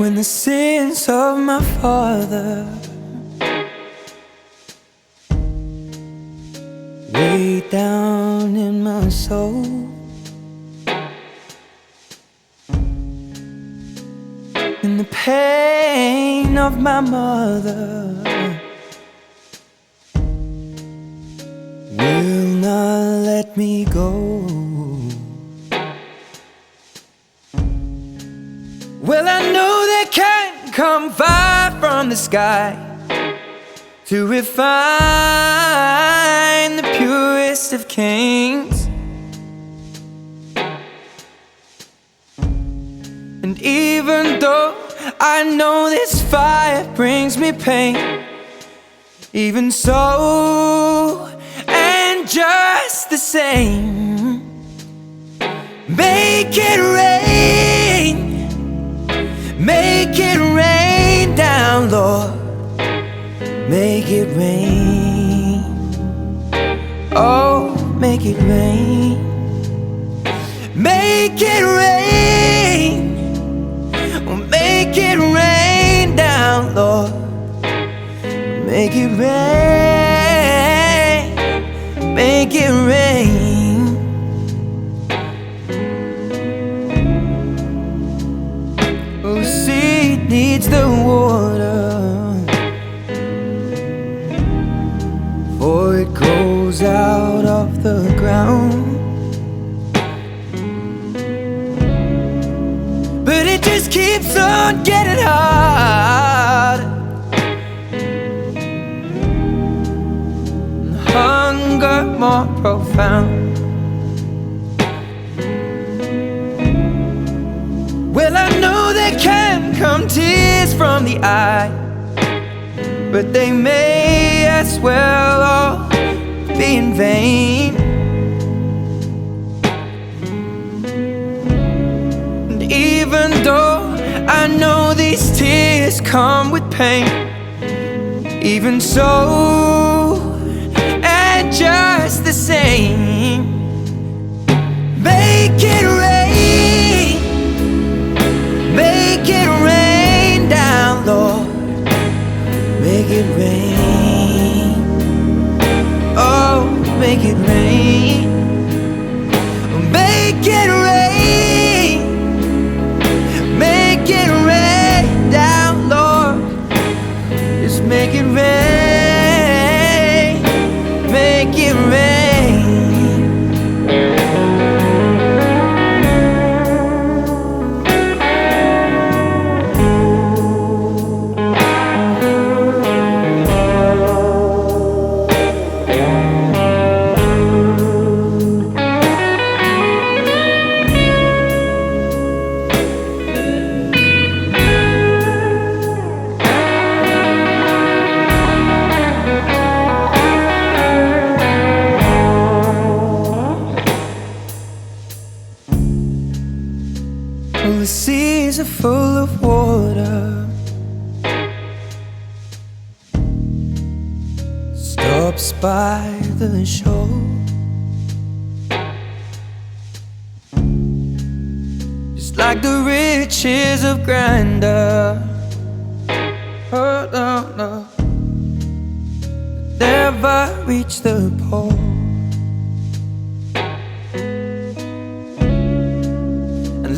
when the sins of my father way down in my soul. And the pain of my mother will not let me go. Well, I know they can't come far from the sky to refine the purest of kings. And even though I know this fire brings me pain, even so, and just the same, make it rain. Make it rain down, Lord. Make it rain. Oh, make it rain. Make it rain. Oh, make it rain down, Lord. Make it rain. Make it rain. Oh, seed needs the water, for it grows out of the ground. But it just keeps on getting hard. Hunger more profound. Well, I know there can come tears from the eye, but they may as well all be in vain. And even though I know these tears come with pain, even so, and just the same, make it rain. Make it rain down, Lord. Make it rain. Oh, make it rain. Make it rain. Make it rain down, Lord. Just make it rain. Make it rain. Well, the seas are full of water, stops by the shore. Just like the riches of grandeur, oh no, no, never reach the pole.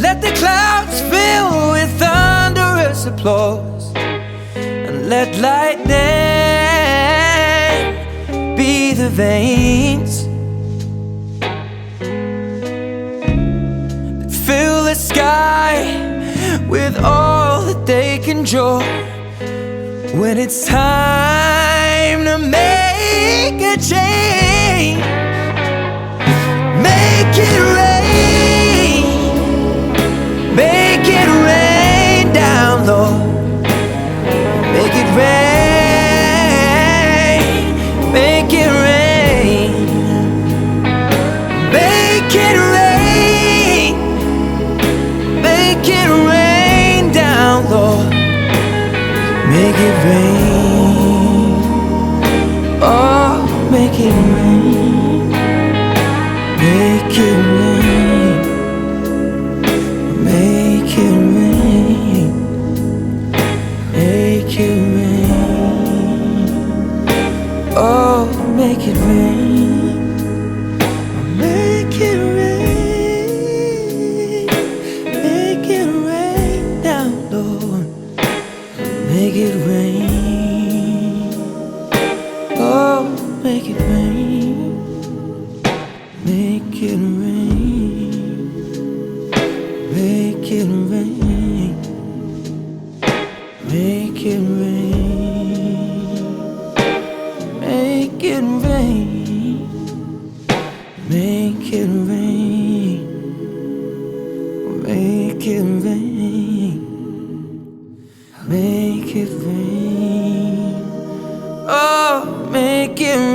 Let the clouds fill with thunderous applause, and let lightning be the veins that fill the sky with all that they can draw. When it's time to make a change, make it rain. Make it rain down, Lord. Make it rain. Make it rain. Make it rain. Make it rain down, Lord. Make it rain. Oh, make it rain. Make it rain. Make it rain. Make it rain, make it rain, make it rain, make it rain, make it rain, make it rain, make it rain, oh, make it rain.